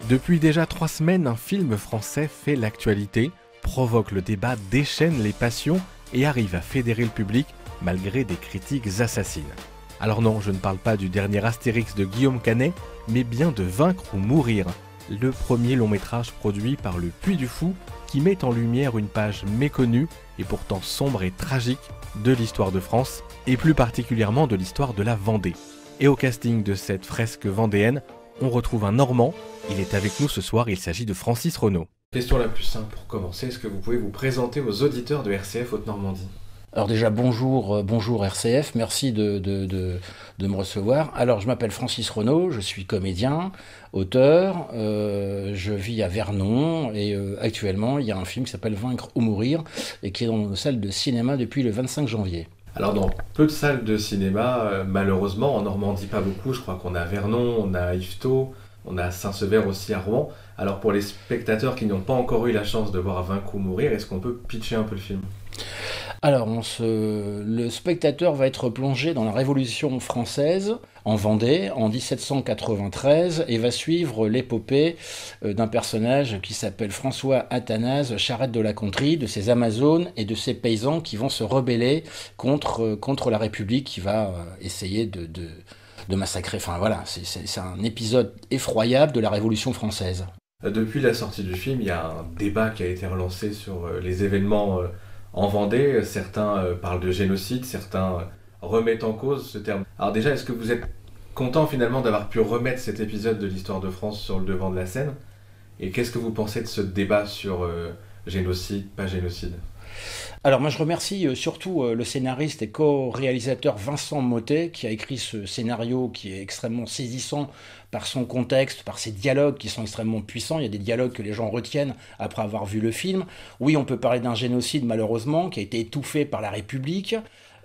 Depuis déjà 3 semaines, un film français fait l'actualité, provoque le débat, déchaîne les passions et arrive à fédérer le public malgré des critiques assassines. Alors non, je ne parle pas du dernier Astérix de Guillaume Canet, mais bien de Vaincre ou Mourir, le premier long métrage produit par le Puy du Fou qui met en lumière une page méconnue et pourtant sombre et tragique de l'histoire de France, et plus particulièrement de l'histoire de la Vendée. Et au casting de cette fresque vendéenne, on retrouve un Normand. Il est avec nous ce soir, il s'agit de Francis Renaud. Question la plus simple pour commencer, est-ce que vous pouvez vous présenter aux auditeurs de RCF Haute-Normandie ? Alors déjà, bonjour RCF, merci de me recevoir. Alors, je m'appelle Francis Renaud, je suis comédien, auteur, je vis à Vernon et actuellement, il y a un film qui s'appelle Vaincre ou Mourir et qui est dans nos salles de cinéma depuis le 25 janvier. Alors dans peu de salles de cinéma, malheureusement, en Normandie pas beaucoup, je crois qu'on a Vernon, on a Yvetot, on a Saint-Sever aussi à Rouen. Alors pour les spectateurs qui n'ont pas encore eu la chance de voir Vaincre ou Mourir, est-ce qu'on peut pitcher un peu le film ? Alors, le spectateur va être plongé dans la Révolution française, en Vendée, en 1793, et va suivre l'épopée d'un personnage qui s'appelle François Athanase, Charrette de la Contrie, de ses Amazones et de ses paysans qui vont se rebeller contre la République qui va essayer de massacrer. Enfin voilà, c'est un épisode effroyable de la Révolution française. Depuis la sortie du film, il y a un débat qui a été relancé sur les événements en Vendée. Certains parlent de génocide, certains remettent en cause ce terme. Alors déjà, est-ce que vous êtes content finalement d'avoir pu remettre cet épisode de l'histoire de France sur le devant de la scène ? Et qu'est-ce que vous pensez de ce débat sur génocide, pas génocide ? Alors moi je remercie surtout le scénariste et co-réalisateur Vincent Mottet qui a écrit ce scénario qui est extrêmement saisissant par son contexte, par ses dialogues qui sont extrêmement puissants. Il y a des dialogues que les gens retiennent après avoir vu le film. Oui, on peut parler d'un génocide malheureusement qui a été étouffé par la République.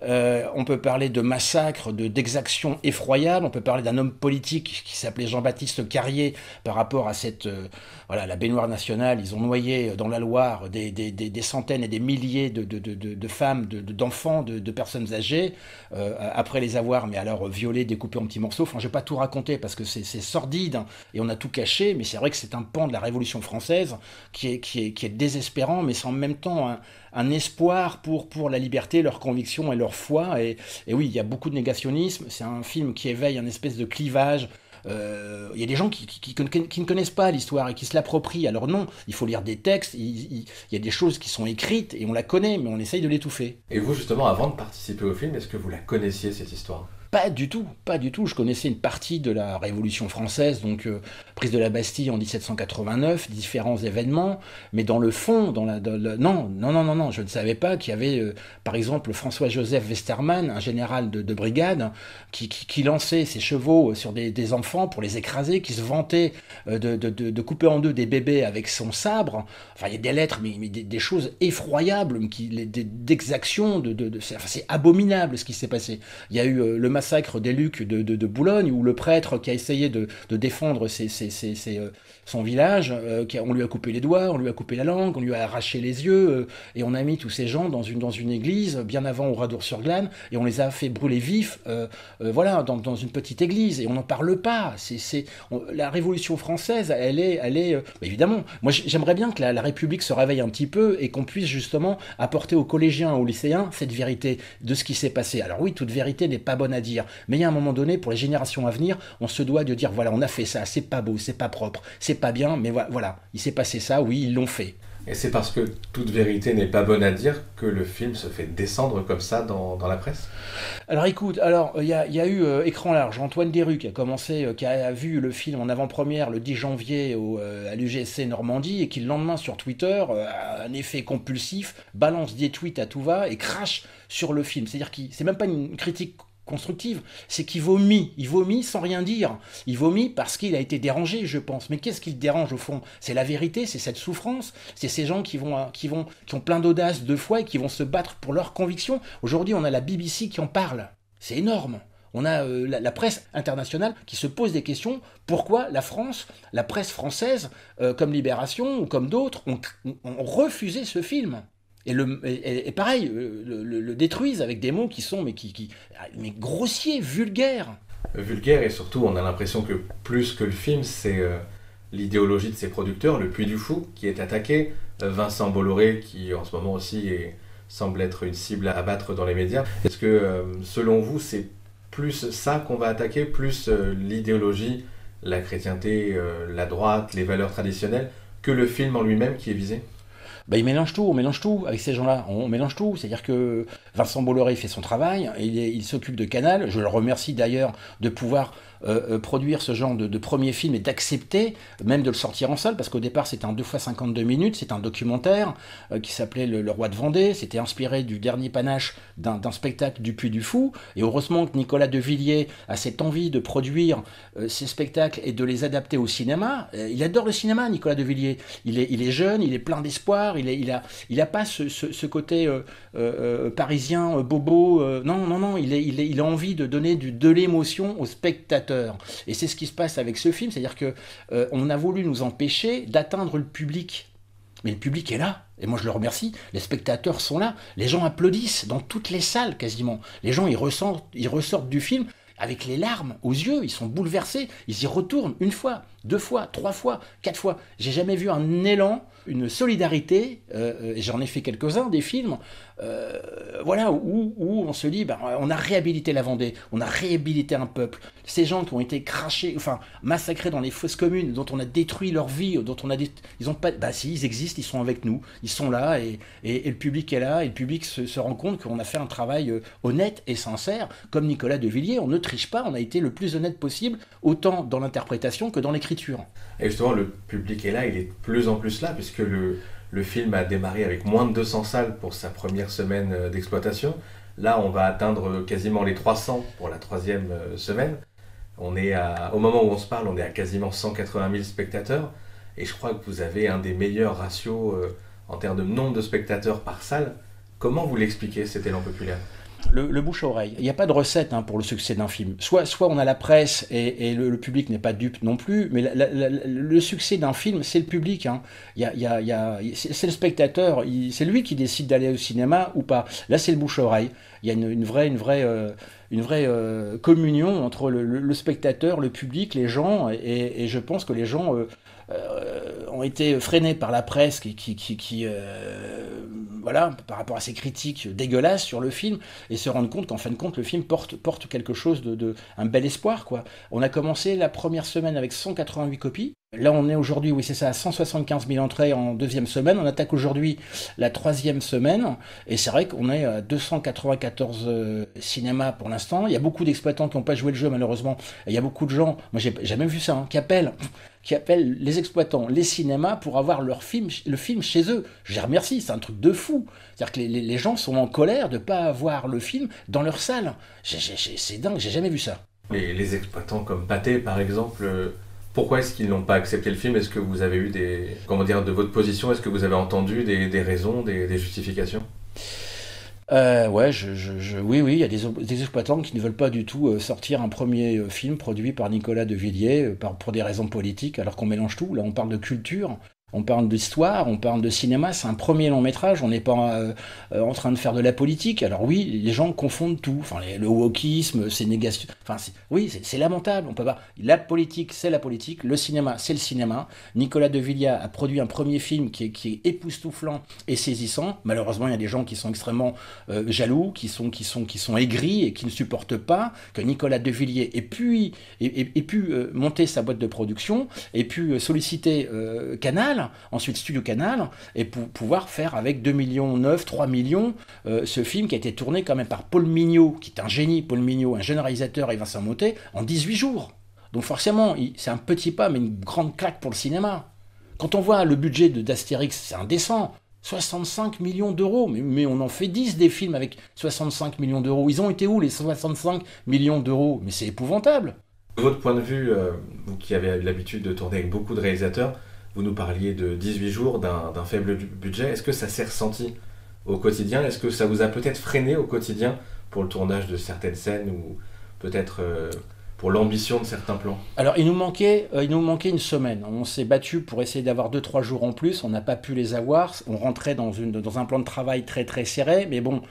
On peut parler de massacres, d'exactions effroyables. On peut parler d'un homme politique qui s'appelait Jean-Baptiste Carrier par rapport à la baignoire nationale. Ils ont noyé dans la Loire des centaines et des milliers de femmes, d'enfants, de personnes âgées, après les avoir, mais alors violées, découpées en petits morceaux. Enfin, je vais pas tout raconter parce que c'est sordide hein, et on a tout caché, mais c'est vrai que c'est un pan de la Révolution française qui est désespérant, mais c'est en même temps un espoir pour la liberté, leurs convictions et leur foi. Et oui, il y a beaucoup de négationnisme. C'est un film qui éveille un espèce de clivage. Il y a des gens qui ne connaissent pas l'histoire et qui se l'approprient. Alors non, il faut lire des textes, il y a des choses qui sont écrites et on la connaît, mais on essaye de l'étouffer. Et vous, justement, avant de participer au film, est-ce que vous la connaissiez, cette histoire ? Pas du tout. Je connaissais une partie de la Révolution française, donc prise de la Bastille en 1789, différents événements, mais dans le fond, non, je ne savais pas qu'il y avait, par exemple, François-Joseph Westermann, un général de brigade, qui lançait ses chevaux sur des enfants pour les écraser, qui se vantait de couper en deux des bébés avec son sabre. Enfin, il y a des lettres, mais des choses effroyables, d'exactions, c'est abominable ce qui s'est passé. Il y a eu le massacre des Lucs de Boulogne, où le prêtre qui a essayé de défendre son village, on lui a coupé les doigts, on lui a coupé la langue, on lui a arraché les yeux, et on a mis tous ces gens dans une église, bien avant au Radour-sur-Glane, et on les a fait brûler vifs, dans une petite église, et on n'en parle pas. La Révolution française, elle est évidemment, moi j'aimerais bien que la République se réveille un petit peu, et qu'on puisse justement apporter aux collégiens, aux lycéens, cette vérité de ce qui s'est passé. Alors oui, toute vérité n'est pas bonne à dire, mais il y a un moment donné, pour les générations à venir, on se doit de dire, voilà, on a fait ça, c'est pas beau, c'est pas propre, c'est pas bien, mais voilà, il s'est passé ça, oui, ils l'ont fait. Et c'est parce que toute vérité n'est pas bonne à dire que le film se fait descendre comme ça dans la presse ? Alors écoute, il y a eu Écran Large, Antoine Deru qui a vu le film en avant-première le 10 janvier à l'UGC Normandie et qui le lendemain sur Twitter, un effet compulsif, balance des tweets à tout va et crache sur le film. C'est-à-dire que c'est même pas une critique constructive, c'est qu'il vomit sans rien dire. Il vomit parce qu'il a été dérangé, je pense. Mais qu'est-ce qui le dérange au fond ? C'est la vérité, c'est cette souffrance, c'est ces gens qui ont plein d'audace, de foi et qui vont se battre pour leurs convictions. Aujourd'hui, on a la BBC qui en parle. C'est énorme. On a la presse internationale qui se pose des questions. Pourquoi la France, la presse française, comme Libération ou comme d'autres, ont refusé ce film ? Et pareil, le détruisent avec des mots qui sont mais grossiers, vulgaires. Vulgaire, et surtout on a l'impression que plus que le film, c'est l'idéologie de ses producteurs, le Puy du Fou qui est attaqué, Vincent Bolloré qui en ce moment aussi semble être une cible à abattre dans les médias. Est-ce que selon vous c'est plus ça qu'on va attaquer, plus l'idéologie, la chrétienté, la droite, les valeurs traditionnelles, que le film en lui-même qui est visé? Il mélange tout, on mélange tout avec ces gens-là, on mélange tout. C'est-à-dire que Vincent Bolloré fait son travail, il s'occupe de Canal. Je le remercie d'ailleurs de pouvoir produire ce genre de premier film et d'accepter même de le sortir en salle, parce qu'au départ c'était un 2 fois 52 minutes, c'est un documentaire qui s'appelait le Roi de Vendée, c'était inspiré du dernier panache d'un spectacle du Puy du Fou, et heureusement que Nicolas de Villiers a cette envie de produire ces spectacles et de les adapter au cinéma. Il adore le cinéma, Nicolas de Villiers, il est jeune, il est plein d'espoir, il a pas ce côté parisien bobo, non, il a envie de donner de l'émotion aux spectateurs. Et c'est ce qui se passe avec ce film, c'est-à-dire que on a voulu nous empêcher d'atteindre le public. Mais le public est là, et moi je le remercie, les spectateurs sont là, les gens applaudissent dans toutes les salles quasiment. Les gens ils ressortent du film avec les larmes aux yeux, ils sont bouleversés, ils y retournent une fois, 2 fois, 3 fois, 4 fois. J'ai jamais vu un élan, une solidarité, j'en ai fait quelques-uns des films, voilà, où on se dit, on a réhabilité la Vendée, on a réhabilité un peuple. Ces gens qui ont été crachés, enfin massacrés dans les fosses communes, dont on a détruit leur vie, dont on a ils ont pas, si ils existent, ils sont avec nous, ils sont là, et le public est là, et le public se rend compte qu'on a fait un travail honnête et sincère, comme Nicolas de Villiers, on ne triche pas, on a été le plus honnête possible, autant dans l'interprétation que dans l'écriture. Et justement, le public est là, il est de plus en plus là, puisque le film a démarré avec moins de 200 salles pour sa première semaine d'exploitation. Là, on va atteindre quasiment les 300 pour la 3e semaine. Au moment où on se parle, on est à quasiment 180 000 spectateurs. Et je crois que vous avez un des meilleurs ratios en termes de nombre de spectateurs par salle. Comment vous l'expliquez, cet élan populaire ? Le bouche-oreille. Il n'y a pas de recette pour le succès d'un film. Soit on a la presse et le public n'est pas dupe non plus, mais le succès d'un film, c'est le public. C'est le spectateur, c'est lui qui décide d'aller au cinéma ou pas. Là, c'est le bouche-oreille. Il y a une vraie communion entre le spectateur, le public, les gens, et je pense que les gens ont été freinés par la presse voilà, par rapport à ces critiques dégueulasses sur le film, et se rendre compte qu'en fin de compte le film porte quelque chose un bel espoir, quoi. On a commencé la première semaine avec 188 copies. Là, on est aujourd'hui, oui, c'est ça, à 175 000 entrées en 2e semaine. On attaque aujourd'hui la 3e semaine. Et c'est vrai qu'on est à 294 cinémas pour l'instant. Il y a beaucoup d'exploitants qui n'ont pas joué le jeu, malheureusement. Et il y a beaucoup de gens, moi j'ai jamais vu ça, qui appellent les exploitants, les cinémas, pour avoir le film chez eux. Je les remercie, c'est un truc de fou. C'est-à-dire que les gens sont en colère de ne pas avoir le film dans leur salle. C'est dingue, j'ai jamais vu ça. Les exploitants comme Pathé, par exemple... Pourquoi est-ce qu'ils n'ont pas accepté le film? Est-ce que vous avez eu de votre position, est-ce que vous avez entendu des raisons, des justifications? Oui, il y a des exploitants qui ne veulent pas du tout sortir un premier film produit par Nicolas de Villiers pour des raisons politiques, alors qu'on mélange tout. Là, on parle de culture. On parle d'histoire, on parle de cinéma, c'est un premier long métrage, on n'est pas en train de faire de la politique. Alors oui, les gens confondent tout, le wokisme, c'est négation, c'est lamentable, on peut pas. La politique, c'est la politique, le cinéma, c'est le cinéma. Nicolas de Villiers a produit un premier film qui est époustouflant et saisissant. Malheureusement, il y a des gens qui sont extrêmement jaloux, qui sont aigris et qui ne supportent pas que Nicolas de Villiers ait pu monter sa boîte de production, ait pu solliciter Canal, ensuite Studio Canal, et pour pouvoir faire avec 2,9 millions, 3 millions, ce film qui a été tourné quand même par Paul Mignot, qui est un génie, Paul Mignot, un jeune réalisateur, et Vincent Mottet, en 18 jours. Donc forcément, c'est un petit pas, mais une grande claque pour le cinéma. Quand on voit le budget d'Astérix, c'est indécent. 65 millions d'euros, mais on en fait 10 des films avec 65 millions d'euros. Ils ont été où les 65 millions d'euros? Mais c'est épouvantable. De votre point de vue, vous qui avez l'habitude de tourner avec beaucoup de réalisateurs, vous nous parliez de 18 jours, d'un faible budget. Est-ce que ça s'est ressenti au quotidien? Est-ce que ça vous a peut-être freiné au quotidien pour le tournage de certaines scènes ou peut-être pour l'ambition de certains plans? Alors, il nous manquait une semaine. On s'est battu pour essayer d'avoir 2-3 jours en plus. On n'a pas pu les avoir. On rentrait dans un plan de travail très très serré. Mais bon,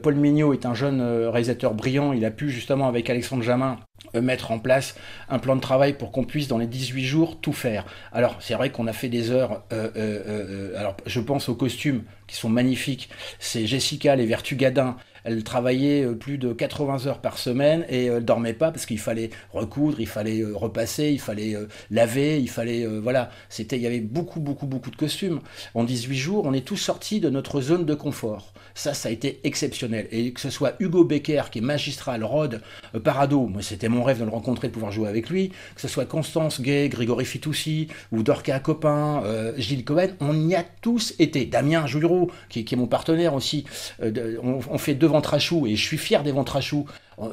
Paul Mignot est un jeune réalisateur brillant, il a pu justement avec Alexandre Jamin mettre en place un plan de travail pour qu'on puisse dans les 18 jours tout faire. Alors c'est vrai qu'on a fait des heures, alors je pense aux costumes qui sont magnifiques, c'est Jessica Les Vertugadins, elle travaillait plus de 80 heures par semaine et elle dormait pas parce qu'il fallait recoudre, il fallait repasser, il fallait laver, il fallait voilà, il y avait beaucoup de costumes. En 18 jours, on est tous sortis de notre zone de confort. Ça a été exceptionnel. Et que ce soit Hugo Becker qui est magistral, Rod Parado, moi c'était mon rêve de le rencontrer, de pouvoir jouer avec lui, que ce soit Constance Gay, Grégory Fitoussi ou Dorca Copin, Gilles Cohen, on y a tous été. Damien Joulereau, qui est mon partenaire aussi, on fait 2 ventres à choux et je suis fier des ventres à choux.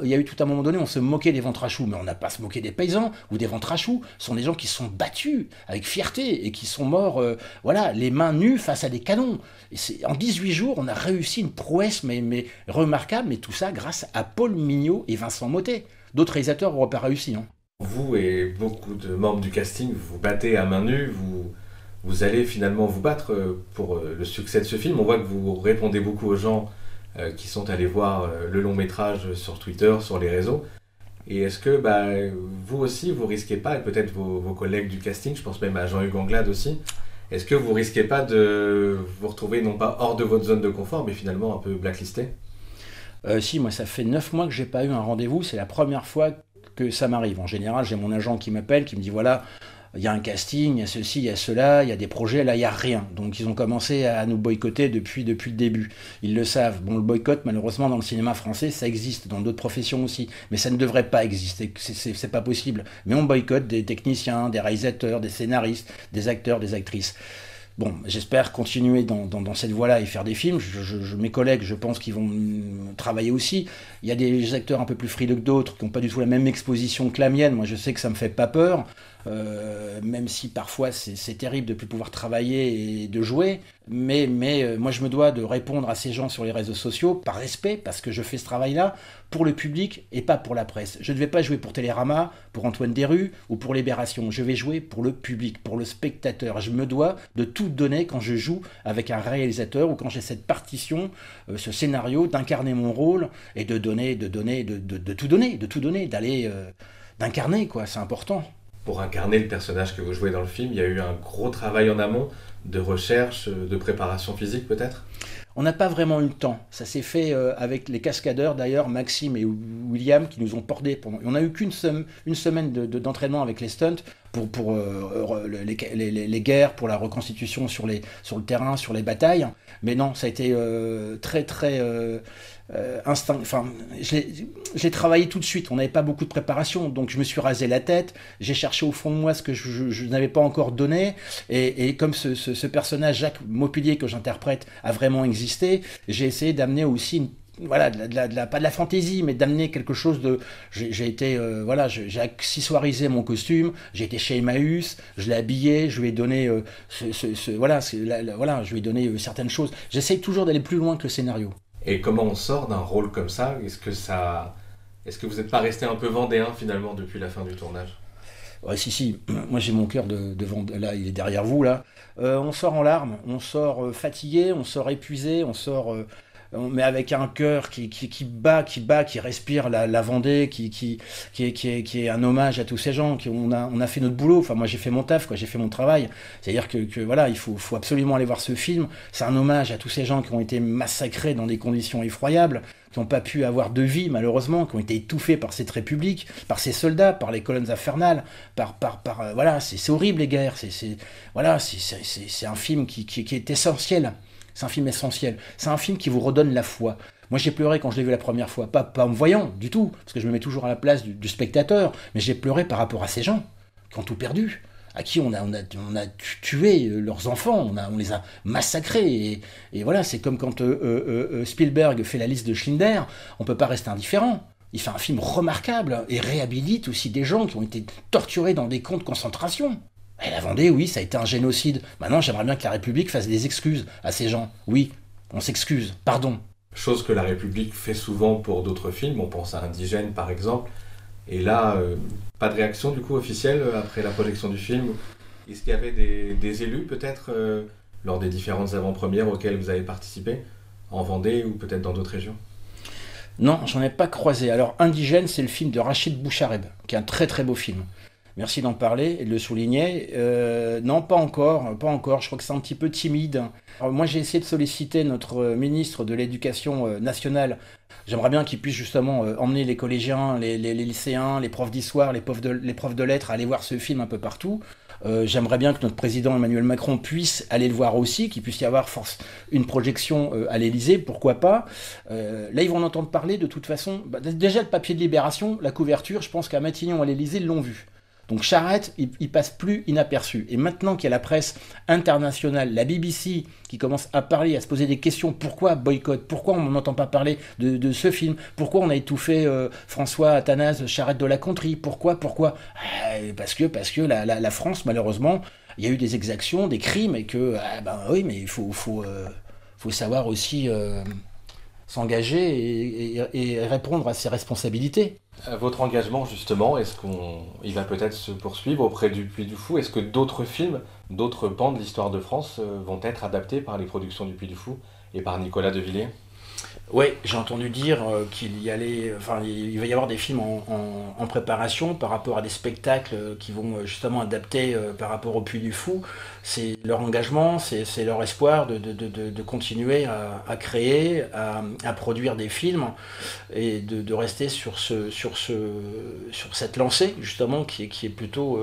Il y a eu tout un moment donné, on se moquait des ventres à choux, mais on n'a pas à se moquer des paysans ou des ventres à choux. Ce sont des gens qui se sont battus avec fierté et qui sont morts, voilà, les mains nues face à des canons. En 18 jours, on a réussi une prouesse mais remarquable, mais tout ça grâce à Paul Mignot et Vincent Mottet. D'autres réalisateurs n'auraient pas réussi. Hein. Vous et beaucoup de membres du casting, vous vous battez à main nue, vous allez finalement vous battre pour le succès de ce film. On voit que vous répondez beaucoup aux gens qui sont allés voir le long métrage sur Twitter, sur les réseaux. Et est-ce que vous aussi, vous risquez pas, et peut-être vos collègues du casting, je pense même à Jean-Hugues Anglade aussi, est-ce que vous risquez pas de vous retrouver non pas hors de votre zone de confort, mais finalement un peu blacklisté ? Si, moi ça fait 9 mois que j'ai pas eu un rendez-vous, c'est la première fois que ça m'arrive. En général, j'ai mon agent qui m'appelle, qui me dit voilà, il y a un casting, il y a ceci, il y a cela, il y a des projets, là il n'y a rien. Donc ils ont commencé à nous boycotter depuis le début. Ils le savent. Bon, le boycott, malheureusement, dans le cinéma français, ça existe, dans d'autres professions aussi. Mais ça ne devrait pas exister, c'est pas possible. Mais on boycotte des techniciens, des réalisateurs, des scénaristes, des acteurs, des actrices. Bon, j'espère continuer dans cette voie-là et faire des films. Mes collègues, je pense qu'ils vont travailler aussi. Il y a des acteurs un peu plus frileux que d'autres, qui n'ont pas du tout la même exposition que la mienne. Moi, je sais que ça me fait pas peur, même si parfois c'est terrible de ne plus pouvoir travailler et de jouer. Mais moi, je me dois de répondre à ces gens sur les réseaux sociaux par respect, parce que je fais ce travail-là pour le public et pas pour la presse. Je ne vais pas jouer pour Télérama, pour Antoine Desrues ou pour Libération. Je vais jouer pour le public, pour le spectateur. Je me dois de tout donner quand je joue avec un réalisateur ou quand j'ai cette partition, ce scénario, d'incarner mon rôle et de tout donner, d'incarner, quoi. C'est important. Pour incarner le personnage que vous jouez dans le film, il y a eu un gros travail en amont de recherche, de préparation physique peut-être ? On n'a pas vraiment eu le temps. Ça s'est fait avec les cascadeurs d'ailleurs, Maxime et William, qui nous ont portés pendant. On n'a eu qu'une semaine d'entraînement avec les stunts pour les guerres, pour la reconstitution sur le terrain, sur les batailles. Mais non, ça a été très instinct. Enfin, j'ai travaillé tout de suite. On n'avait pas beaucoup de préparation, donc je me suis rasé la tête. J'ai cherché au fond de moi ce que je n'avais pas encore donné. Et comme ce personnage Jacques Maupulier que j'interprète a vraiment existé, j'ai essayé d'amener aussi pas de la fantaisie, mais d'amener quelque chose de. J'ai accessoirisé mon costume. J'ai été chez Emmaüs, je l'ai habillé, je lui ai donné je lui ai donné certaines choses. J'essaye toujours d'aller plus loin que le scénario. Et comment on sort d'un rôle comme ça ? Est-ce que vous n'êtes pas resté un peu vendéen finalement depuis la fin du tournage ? Ouais, si. Moi, j'ai mon cœur devant. Là, il est derrière vous, là. On sort en larmes, on sort fatigué, on sort épuisé, on sort. Mais avec un cœur qui bat, qui respire la Vendée, qui est un hommage à tous ces gens. On a fait notre boulot. Enfin, moi, j'ai fait mon taf, quoi. J'ai fait mon travail. C'est-à-dire que voilà, il faut absolument aller voir ce film. C'est un hommage à tous ces gens qui ont été massacrés dans des conditions effroyables, qui n'ont pas pu avoir de vie, malheureusement, qui ont été étouffés par cette République, par ces soldats, par les colonnes infernales, voilà, c'est horrible, les guerres. C'est un film qui est essentiel. C'est un film essentiel. C'est un film qui vous redonne la foi. Moi, j'ai pleuré quand je l'ai vu la première fois. Pas en me voyant, du tout, parce que je me mets toujours à la place du spectateur, mais j'ai pleuré par rapport à ces gens qui ont tout perdu, à qui on a tué leurs enfants, on les a massacrés. Et voilà, c'est comme quand Spielberg fait la liste de Schindler, on ne peut pas rester indifférent. Il fait un film remarquable et réhabilite aussi des gens qui ont été torturés dans des camps de concentration. Et la Vendée, oui, ça a été un génocide. Maintenant, j'aimerais bien que la République fasse des excuses à ces gens. Oui, on s'excuse, pardon. Chose que la République fait souvent pour d'autres films, on pense à Indigène par exemple. Et là, pas de réaction du coup officielle après la projection du film. Est-ce qu'il y avait des élus peut-être lors des différentes avant-premières auxquelles vous avez participé, en Vendée ou peut-être dans d'autres régions? Non, j'en ai pas croisé. Alors, Indigène, c'est le film de Rachid Bouchareb, qui est un très très beau film. Merci d'en parler et de le souligner. Non, pas encore, pas encore. Je crois que c'est un petit peu timide. Alors, moi, j'ai essayé de solliciter notre ministre de l'Éducation nationale. J'aimerais bien qu'il puisse justement emmener les collégiens, les lycéens, les profs d'histoire, les profs de lettres à aller voir ce film un peu partout. J'aimerais bien que notre président Emmanuel Macron puisse aller le voir aussi, qu'il puisse y avoir une projection à l'Élysée, pourquoi pas. Là, ils vont en entendre parler de toute façon. Bah, déjà, le papier de Libération, la couverture, je pense qu'à Matignon, à l'Élysée, ils l'ont vu. Donc Charette, il passe plus inaperçu. Et maintenant qu'il y a la presse internationale, la BBC, qui commence à parler, à se poser des questions, pourquoi boycott? Pourquoi on n'entend pas parler de ce film? Pourquoi on a étouffé François Athanase Charette de la Contrie? Pourquoi? Parce que la France, malheureusement, il y a eu des exactions, des crimes, et que, oui, mais il faut savoir aussi s'engager et répondre à ses responsabilités. Votre engagement, justement, est-ce qu'il va peut-être se poursuivre auprès du Puy du Fou? Est-ce que d'autres films, d'autres pans de l'histoire de France vont être adaptés par les productions du Puy du Fou et par Nicolas de Villiers? Oui, j'ai entendu dire il va y avoir des films en préparation par rapport à des spectacles qui vont justement adapter par rapport au Puy du Fou. C'est leur engagement, c'est leur espoir de continuer à créer, à produire des films et de rester sur cette lancée justement qui est plutôt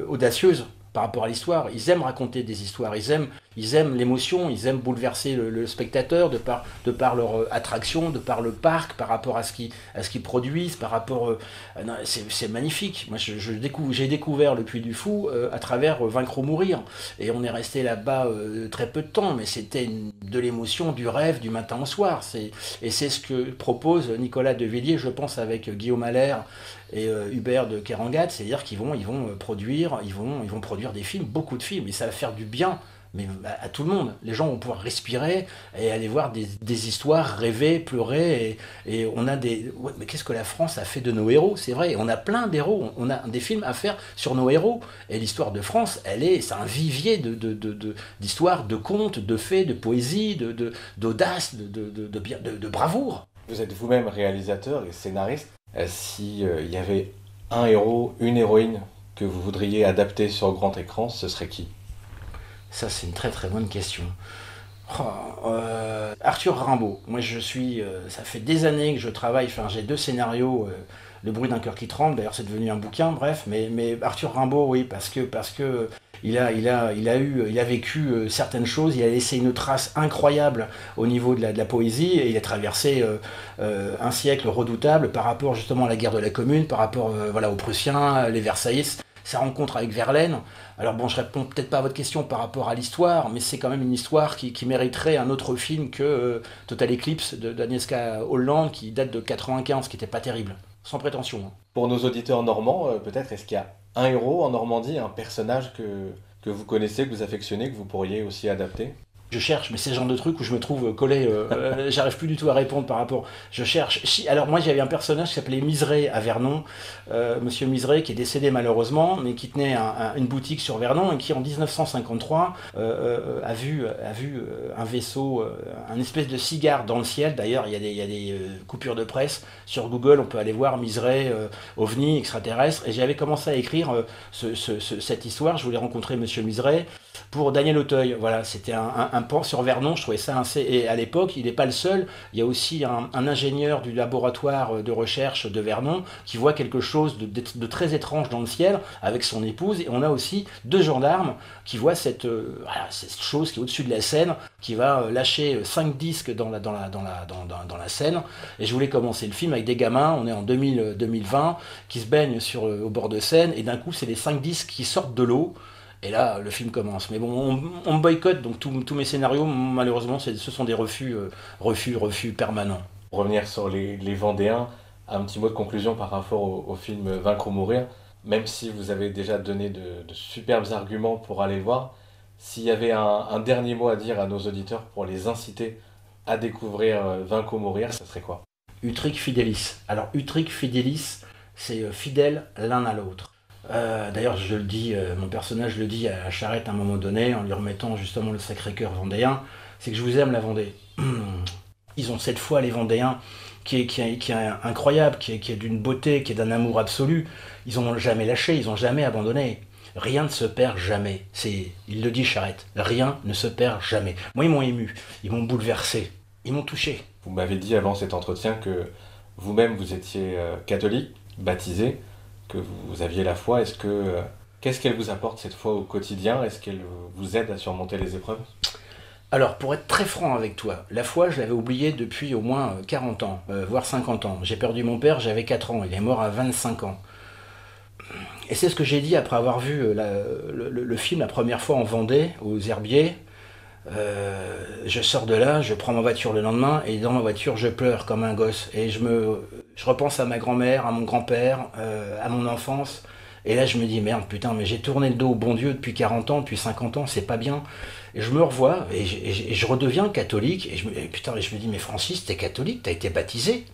audacieuse par rapport à l'histoire. Ils aiment raconter des histoires, ils aiment l'émotion, ils aiment bouleverser le spectateur de par leur attraction, de par le parc, par rapport à ce qu'ils produisent, par rapport... non, c'est magnifique. Moi, j'ai découvert le Puy du Fou à travers Vaincre ou Mourir. Et on est resté là-bas très peu de temps, mais c'était de l'émotion, du rêve, du matin au soir. Et c'est ce que propose Nicolas de Villiers, je pense, avec Guillaume Allaire et Hubert de Kerangat, c'est-à-dire qu'ils vont produire des films, beaucoup de films, et ça va faire du bien, mais à tout le monde. Les gens vont pouvoir respirer et aller voir des histoires, rêver, pleurer, et on a des... Ouais, mais qu'est-ce que la France a fait de nos héros? C'est vrai, on a plein d'héros, on a des films à faire sur nos héros, et l'histoire de France, c'est un vivier d'histoires, de contes, de faits, de poésie, d'audace, de bravoure. Vous êtes vous-même réalisateur et scénariste. Si il y avait un héros, une héroïne que vous voudriez adapter sur grand écran, ce serait qui? Ça, c'est une très très bonne question. Arthur Rimbaud. Moi, ça fait des années que je travaille. Enfin, j'ai 2 scénarios. Le bruit d'un cœur qui tremble. D'ailleurs, c'est devenu un bouquin. Bref, mais Arthur Rimbaud, oui, parce que il a vécu certaines choses. Il a laissé une trace incroyable au niveau de la poésie. Et il a traversé un siècle redoutable par rapport justement à la guerre de la Commune, par rapport aux Prussiens, les Versaillais. Sa rencontre avec Verlaine. Alors bon, je réponds peut-être pas à votre question par rapport à l'histoire, mais c'est quand même une histoire qui mériterait un autre film que Total Eclipse d'Agnieszka Holland, qui date de 95, qui était pas terrible, sans prétention. Hein. Pour nos auditeurs normands, peut-être, est-ce qu'il y a un héros en Normandie, un personnage que vous connaissez, que vous affectionnez, que vous pourriez aussi adapter? Je cherche, mais c'est le genre de truc où je me trouve collé, j'arrive plus du tout à répondre par rapport... Je cherche... Alors moi j'avais un personnage qui s'appelait Miseray à Vernon, Monsieur Miseray qui est décédé malheureusement, mais qui tenait une boutique sur Vernon et qui en 1953 a vu un vaisseau, un espèce de cigare dans le ciel. D'ailleurs il y a des coupures de presse sur Google, on peut aller voir Miseray, ovni, extraterrestre, et j'avais commencé à écrire cette histoire. Je voulais rencontrer Monsieur Miseray pour Daniel Auteuil. Voilà, c'était un pan sur Vernon, je trouvais ça assez... Et à l'époque, il n'est pas le seul, il y a aussi un ingénieur du laboratoire de recherche de Vernon qui voit quelque chose de très étrange dans le ciel avec son épouse, et on a aussi 2 gendarmes qui voient cette chose qui est au-dessus de la Seine, qui va lâcher 5 disques dans la Seine. Et je voulais commencer le film avec des gamins, on est en 2020, qui se baignent au bord de Seine, et d'un coup, c'est les 5 disques qui sortent de l'eau. Et là, le film commence. Mais bon, on me boycotte, donc tous mes scénarios, malheureusement, ce sont des refus permanents. Pour revenir sur les Vendéens, un petit mot de conclusion par rapport au film Vaincre ou Mourir. Même si vous avez déjà donné de superbes arguments pour aller le voir, s'il y avait un dernier mot à dire à nos auditeurs pour les inciter à découvrir Vaincre ou Mourir, ça serait quoi? Utrique Fidelis. Alors, Utrique Fidelis, c'est fidèle l'un à l'autre. D'ailleurs, je le dis, mon personnage le dit à Charette à un moment donné, en lui remettant justement le Sacré-Cœur vendéen, c'est que je vous aime la Vendée. Ils ont cette foi, les Vendéens, qui est incroyable, qui est d'une beauté, qui est d'un amour absolu. Ils n'ont jamais lâché, ils n'ont jamais abandonné. Rien ne se perd jamais. Il le dit Charette, rien ne se perd jamais. Moi, ils m'ont ému, ils m'ont bouleversé, ils m'ont touché. Vous m'avez dit avant cet entretien que vous-même vous étiez catholique, baptisé, que vous aviez la foi. Qu'est-ce qu'elle vous apporte cette foi au quotidien? Est-ce qu'elle vous aide à surmonter les épreuves? Alors, pour être très franc avec toi, la foi, je l'avais oubliée depuis au moins 40 ans, voire 50 ans. J'ai perdu mon père, j'avais 4 ans, il est mort à 25 ans. Et c'est ce que j'ai dit après avoir vu le film la première fois en Vendée, aux Herbiers. Je sors de là, je prends ma voiture le lendemain, et dans ma voiture, je pleure comme un gosse. Et je repense à ma grand-mère, à mon grand-père, à mon enfance. Et là, je me dis, merde, putain, mais j'ai tourné le dos au bon Dieu depuis 40 ans, depuis 50 ans, c'est pas bien. Et je me revois, et je redeviens catholique, et je me dis, mais Francis, t'es catholique, t'as été baptisé.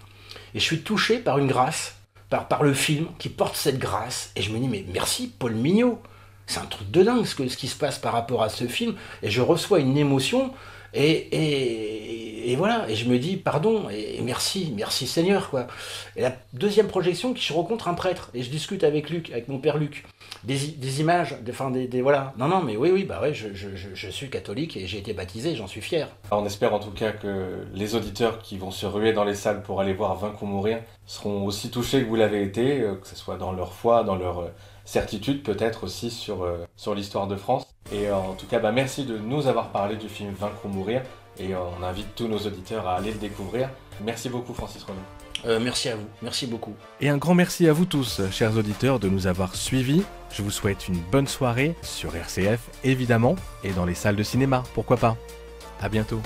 Et je suis touché par une grâce, par le film qui porte cette grâce. Et je me dis, mais merci Paul Mignot. C'est un truc de dingue ce qui se passe par rapport à ce film. Et je reçois une émotion, et voilà. Et je me dis, pardon, et merci Seigneur, quoi. Et la deuxième projection, je rencontre un prêtre, et je discute avec Luc, avec mon père Luc. Des images, voilà. Non, mais oui, bah ouais, je suis catholique et j'ai été baptisé, j'en suis fier. On espère en tout cas que les auditeurs qui vont se ruer dans les salles pour aller voir Vaincre ou mourir seront aussi touchés que vous l'avez été, que ce soit dans leur foi, dans leur certitude peut-être aussi sur l'histoire de France. Et en tout cas, merci de nous avoir parlé du film Vaincre ou mourir, et on invite tous nos auditeurs à aller le découvrir. Merci beaucoup Francis Renaud. Merci à vous, merci beaucoup. Et un grand merci à vous tous, chers auditeurs, de nous avoir suivis. Je vous souhaite une bonne soirée sur RCF, évidemment, et dans les salles de cinéma, pourquoi pas. À bientôt.